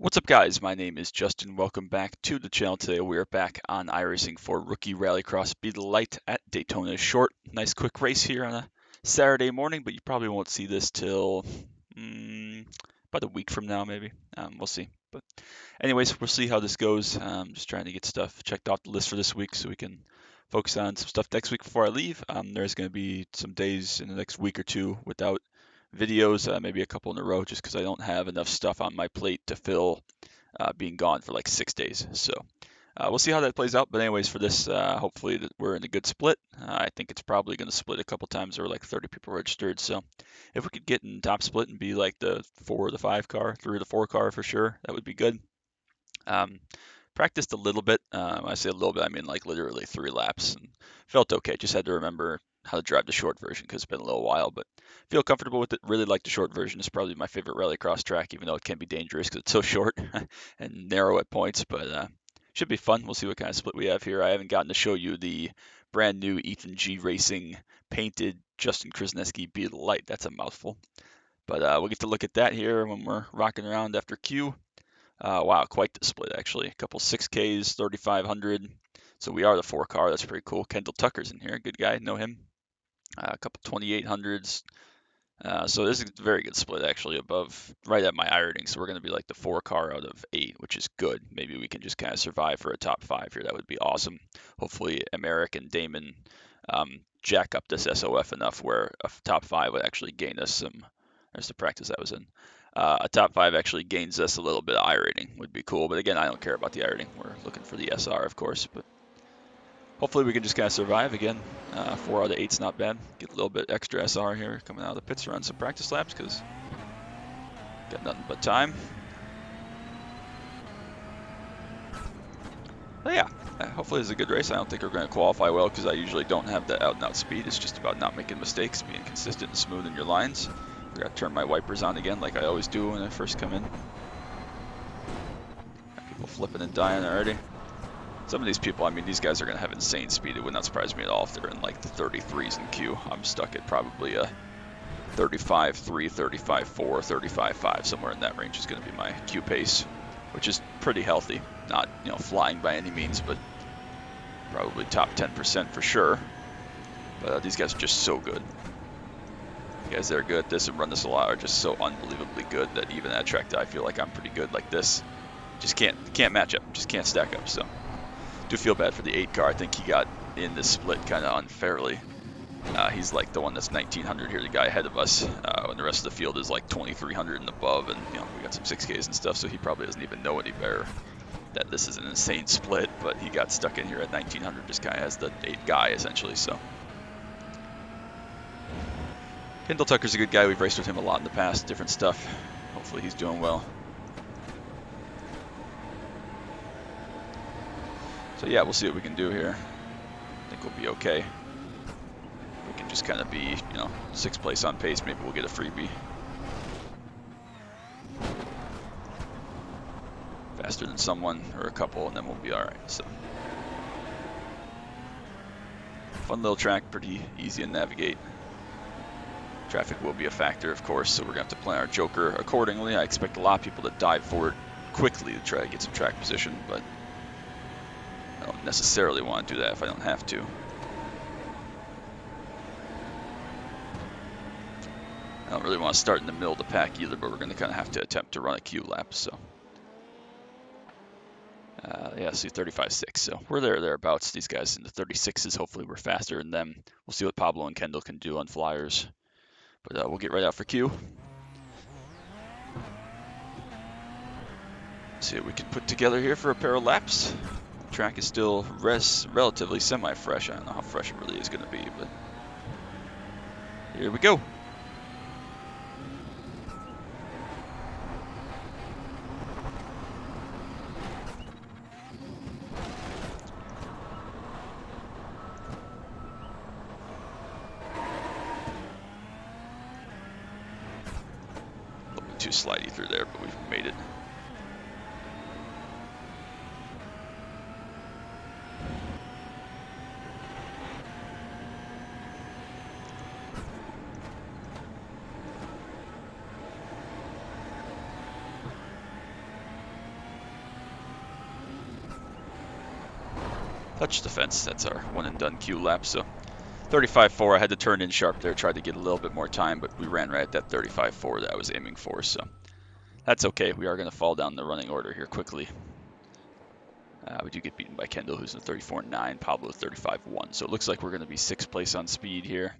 What's up, guys? My name is Justin. Welcome back to the channel. Today we are back on iRacing for Rookie Rallycross Beetle Lite at Daytona. Short, nice quick race here on a Saturday morning, but you probably won't see this till about a week from now, maybe. We'll see. But anyways, we'll see how this goes. Just trying to get stuff checked off the list for this week so we can focus on some stuff next week before I leave. There's going to be some days in the next week or two without videos, maybe a couple in a row, just because I don't have enough stuff on my plate to fill being gone for like 6 days. So we'll see how that plays out. But anyways, for this, hopefully that we're in a good split. I think it's probably going to split a couple times. There were like 30 people registered. So if we could get in top split and be like the 4 or the 5 car, 3 or the 4 car for sure, that would be good. Practiced a little bit. When I say a little bit, I mean like literally 3 laps, and felt okay. Just had to remember how to drive the short version because it's been a little while, but feel comfortable with it. Really like the short version. It's probably my favorite rallycross track, even though it can be dangerous because it's so short and narrow at points, but should be fun. We'll see what kind of split we have here. I haven't gotten to show you the brand new Ethan G Racing painted Justin Krasneski Beetle Lite. That's a mouthful. But we'll get to look at that here when we're rocking around after Q. Wow, quite the split actually. A couple 6Ks, 3,500. So we are the 4 car. That's pretty cool. Kendall Tucker's in here. Good guy. Know him. A couple 2,800s. So this is a very good split actually, above right at my iRating. So we're going to be like the 4 car out of 8, which is good. Maybe we can just kind of survive for a top 5 here. That would be awesome. Hopefully Emerick and Damon jack up this SOF enough where a top 5 would actually gain us some. There's the practice I was in. A top 5 actually gains us a little bit of iRating. Would be cool. But again, I don't care about the iRating. We're looking for the SR, of course. But hopefully we can just kind of survive again. 4 out of 8's not bad. Get a little bit extra SR here coming out of the pits, run some practice laps because got nothing but time. But yeah, hopefully it's a good race. I don't think we're going to qualify well because I usually don't have that out and out speed. It's just about not making mistakes, being consistent and smooth in your lines. I got to turn my wipers on again like I always do when I first come in. Got people flipping and dying already. Some of these people, I mean, these guys are going to have insane speed. It would not surprise me at all if they're in like the 33s in Q. I'm stuck at probably a 35.3, 35.4, 35.5, somewhere in that range is going to be my Q pace, which is pretty healthy. Not, you know, flying by any means, but probably top 10% for sure. But these guys are just so good. The guys that are good at this and run this a lot are just so unbelievably good that even at track that I feel like I'm pretty good like this, just can't match up, just can't stack up. So do feel bad for the 8 car. I think he got in this split kind of unfairly. He's like the one that's 1900 here, the guy ahead of us, when the rest of the field is like 2300 and above, and you know we got some 6Ks and stuff, so he probably doesn't even know any better that this is an insane split, but he got stuck in here at 1900 just kind of as the 8 guy essentially. So Kendall Tucker's a good guy. We've raced with him a lot in the past, different stuff. Hopefully he's doing well. So yeah, we'll see what we can do here. I think we'll be okay. We can just kind of be, you know, 6th place on pace. Maybe we'll get a freebie. Faster than someone or a couple, and then we'll be all right. So fun little track, pretty easy to navigate. Traffic will be a factor, of course, so we're gonna have to plan our joker accordingly. I expect a lot of people to dive forward quickly to try to get some track position, but I don't necessarily want to do that if I don't have to. I don't really want to start in the middle of the pack either, but we're going to kind of have to attempt to run a Q lap. So yeah, see 35.6. So we're thereabouts. These guys in the 36s. Hopefully we're faster than them. We'll see what Pablo and Kendall can do on flyers. But we'll get right out for Q. See what we can put together here for a pair of laps. The track is still relatively semi-fresh. I don't know how fresh it really is going to be, but here we go. Too slidey through there, but we've made it. Touch the fence. That's our one and done Q lap. So 35.4. I had to turn in sharp there, tried to get a little bit more time, but we ran right at that 35.4 that I was aiming for. So that's okay. We are going to fall down the running order here quickly. We do get beaten by Kendall, who's in 34.9, Pablo 35.1. So it looks like we're going to be 6th place on speed here.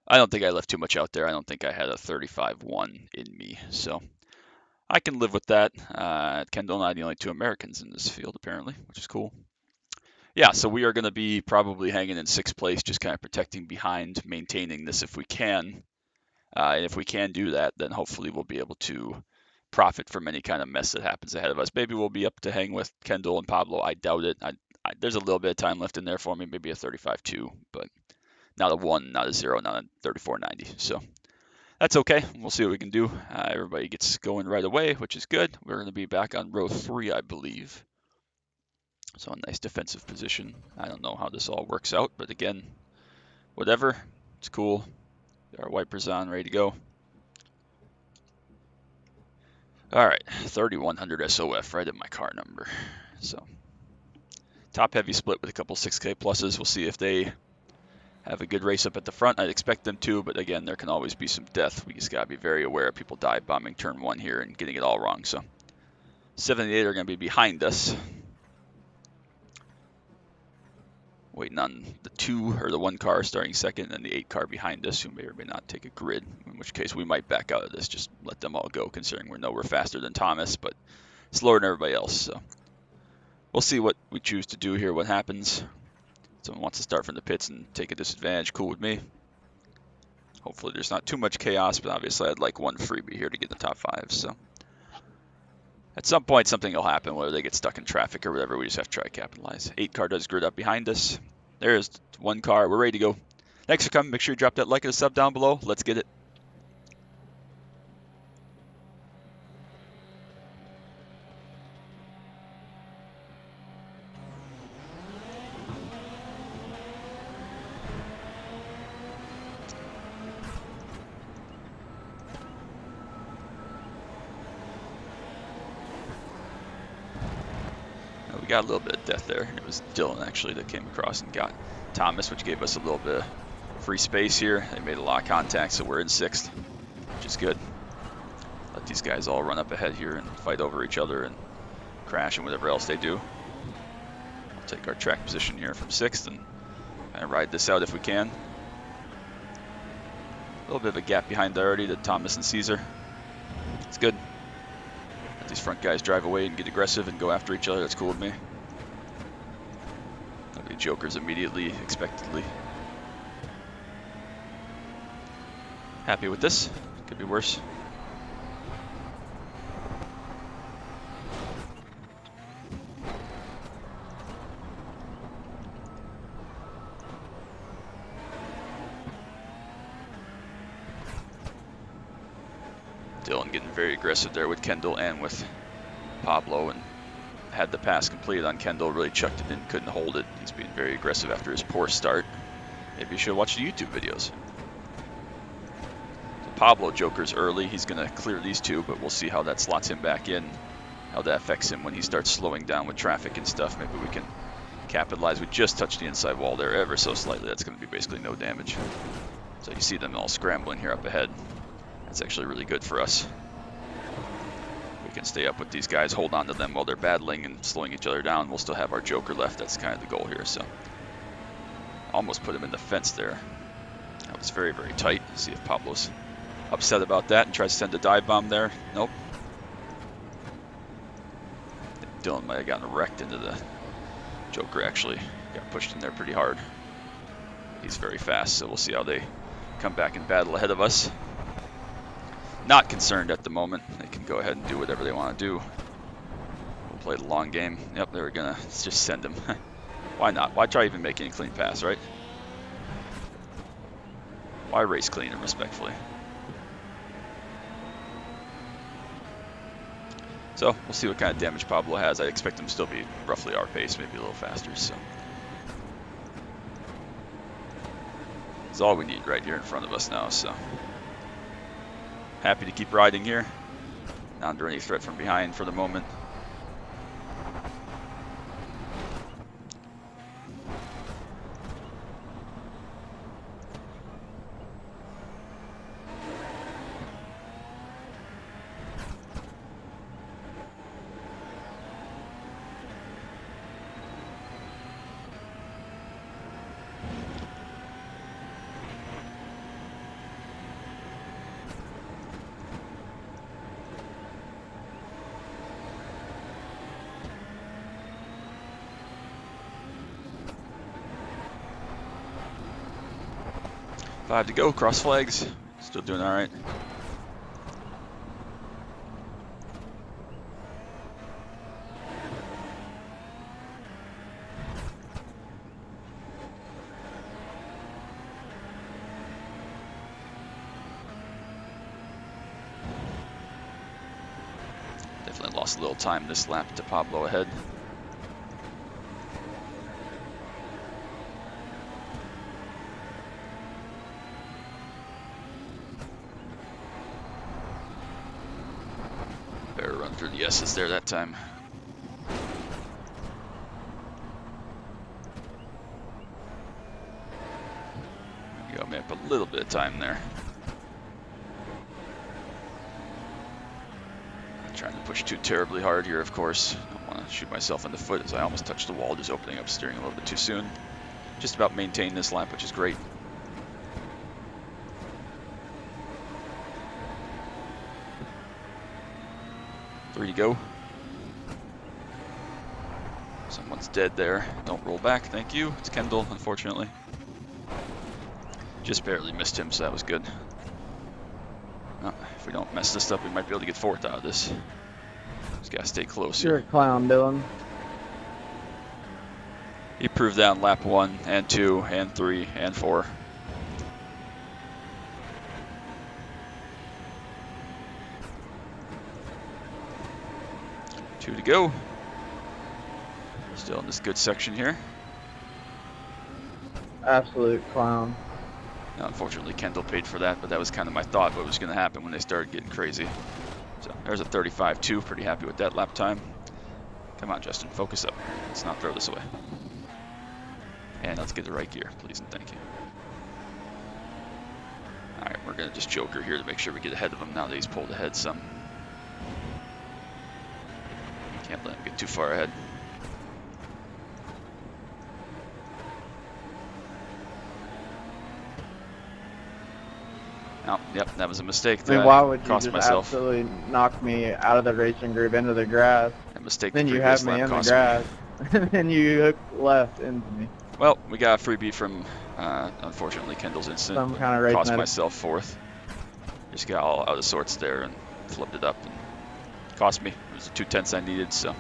I don't think I left too much out there. I don't think I had a 35.1 in me. So I can live with that. Kendall and I are the only 2 Americans in this field, apparently, which is cool. Yeah, so we are going to be probably hanging in 6th place, just kind of protecting behind, maintaining this if we can. And if we can do that, then hopefully we'll be able to profit from any kind of mess that happens ahead of us. Maybe we'll be up to hang with Kendall and Pablo. I doubt it. There's a little bit of time left in there for me, maybe a 35.2, but not a 1, not a 0, not a 34.90. So that's okay. We'll see what we can do. Everybody gets going right away, which is good. We're going to be back on row 3, I believe. So a nice defensive position. I don't know how this all works out, but again, whatever. It's cool. Our wipers on, ready to go. All right, 3100 SOF, right at my car number. So top heavy split with a couple 6K pluses. We'll see if they have a good race up at the front. I'd expect them to, but again, there can always be some death. We just got to be very aware of people dive bombing turn 1 here and getting it all wrong. So 78 are going to be behind us, waiting on the 2 or the 1 car starting second, and the 8 car behind us, who may or may not take a grid, in which case we might back out of this, just let them all go, considering we know we're faster than Thomas, but slower than everybody else. So we'll see what we choose to do here, what happens. Someone wants to start from the pits and take a disadvantage, cool with me. Hopefully there's not too much chaos, but obviously I'd like 1 freebie here to get in the top 5. So at some point something will happen, whether they get stuck in traffic or whatever. We just have to try to capitalize. 8 car does grid up behind us. There's 1 car. We're ready to go. Thanks for coming. Make sure you drop that like and a sub down below. Let's get it. We got a little bit of death there. It was Dylan actually that came across and got Thomas, which gave us a little bit of free space here. They made a lot of contact, so we're in 6th, which is good. Let these guys all run up ahead here and fight over each other and crash and whatever else they do. We'll take our track position here from 6th and kind of ride this out if we can. A little bit of a gap behind already to Thomas and Caesar. It's good. Let these front guys drive away and get aggressive and go after each other. That's cool with me. Nobody jokers immediately, expectedly. Happy with this. Could be worse. Dylan getting very aggressive there with Kendall and with Pablo, and had the pass completed on Kendall, really chucked it in, couldn't hold it. He's being very aggressive after his poor start. Maybe you should watch the YouTube videos. So Pablo jokers early. He's going to clear these 2, but we'll see how that slots him back in, how that affects him when he starts slowing down with traffic and stuff. Maybe we can capitalize. We just touched the inside wall there ever so slightly. That's going to be basically no damage. So you see them all scrambling here up ahead. That's actually really good for us. We can stay up with these guys, hold on to them while they're battling and slowing each other down. We'll still have our joker left. That's kind of the goal here. So almost put him in the fence there. That was very, very tight. See if Pablo's upset about that and tries to send a dive bomb there. Nope. I think Dylan might have gotten wrecked into the joker. Actually got pushed in there pretty hard. He's very fast, so we'll see how they come back and battle ahead of us. Not concerned at the moment. They can go ahead and do whatever they want to do. We'll play the long game. Yep, they were going to just send him. Why not? Why try even making a clean pass, right? Why race clean and respectfully? So we'll see what kind of damage Pablo has. I expect him to still be roughly our pace, maybe a little faster. So it's all we need right here in front of us now. So happy to keep riding here. Not under any threat from behind for the moment. 5 to go, cross flags. Still doing all right. Definitely lost a little time this lap to Pablo ahead. Better run through the S's there that time. There you go, man, a little bit of time there. Not trying to push too terribly hard here, of course. Don't want to shoot myself in the foot as I almost touched the wall, just opening up steering a little bit too soon. Just about maintained this lap, which is great. Three to go. Someone's dead there. Don't roll back, thank you. It's Kendall, unfortunately. Just barely missed him, so that was good. If we don't mess this up, we might be able to get fourth out of this. Just gotta stay close You're here. a clown, Dylan. He proved that on lap 1 and 2 and 3 and 4. Two to go. Still in this good section here. Absolute clown. Now, unfortunately, Kendall paid for that, but that was kind of my thought what was going to happen when they started getting crazy. So there's a 35.2. Pretty happy with that lap time. Come on, Justin, focus up. Let's not throw this away. And let's get the right gear, please and thank you. All right, we're going to just joker here to make sure we get ahead of him now that he's pulled ahead some. Can't let him get too far ahead. Oh, yep, that was a mistake. I mean, why would you just myself. absolutely knock me out of the racing group into the grass? That mistake. Then you have me in the grass, and then you hook left into me. Well, we got a freebie from, unfortunately, Kendall's incident. Some kind of race cost myself fourth. Just got all out of sorts there and flipped it up and cost me. It was the 2/10 I needed, so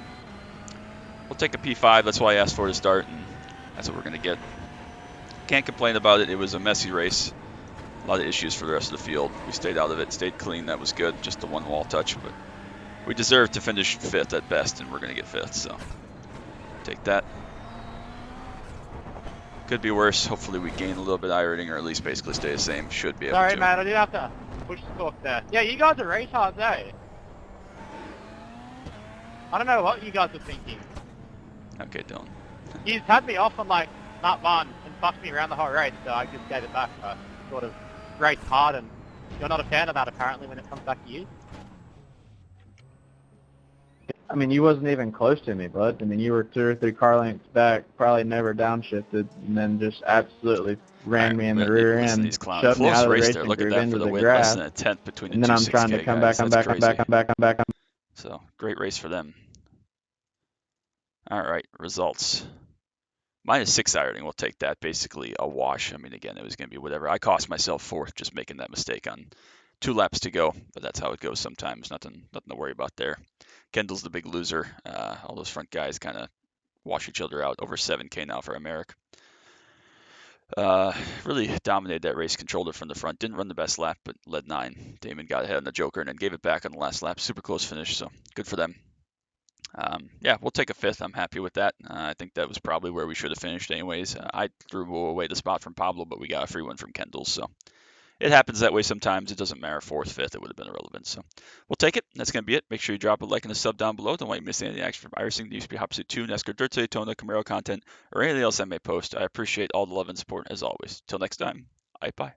we'll take a P5. That's why I asked for to start, and that's what we're gonna get. Can't complain about it. It was a messy race. A lot of issues for the rest of the field. We stayed out of it, stayed clean. That was good. Just the one wall touch, but we deserve to finish 5th at best, and we're gonna get 5th. So take that. Could be worse. Hopefully we gain a little bit of iRacing, or at least basically stay the same. Should be able to. Sorry, man, I did have to push the talk there. Yeah, you guys are race hard, eh? I don't know what you guys are thinking. Okay, Dylan. You had me off on like lap 1 and fucked me around the whole race, so I just gave it back. I sort of raced hard, and you're not a fan of that apparently when it comes back to you. I mean, you wasn't even close to me, bud. I mean, you were 2 or 3 car lengths back, probably never downshifted, and then just absolutely ran me in the rear end, shoved me out of the racing group into the grass. Less than a tenth between the and then I'm 2 trying to 6K come guys. back, I'm back. So great race for them. All right, results. -6 iRacing, we'll take that. Basically a wash. I mean, again, it was going to be whatever. I cost myself 4th just making that mistake on 2 laps to go, but that's how it goes sometimes. Nothing to worry about there. Kendall's the big loser. All those front guys kind of wash each other out. Over 7K now for America. Really dominated that race, controlled it from the front. Didn't run the best lap, but led 9. Damon got ahead on the Joker and then gave it back on the last lap. Super close finish, so good for them. Yeah, we'll take a 5th. I'm happy with that. I think that was probably where we should have finished anyways. I threw away the spot from Pablo, but we got a free one from Kendall, so it happens that way sometimes. It doesn't matter. 4th, 5th, it would have been irrelevant. So we'll take it. That's going to be it. Make sure you drop a like and a sub down below. Don't want you to miss any of the action from iRacing, the USP Hot Pursuit 2, NASCAR Dirt Daytona, Camaro content, or anything else I may post. I appreciate all the love and support as always. Till next time, bye.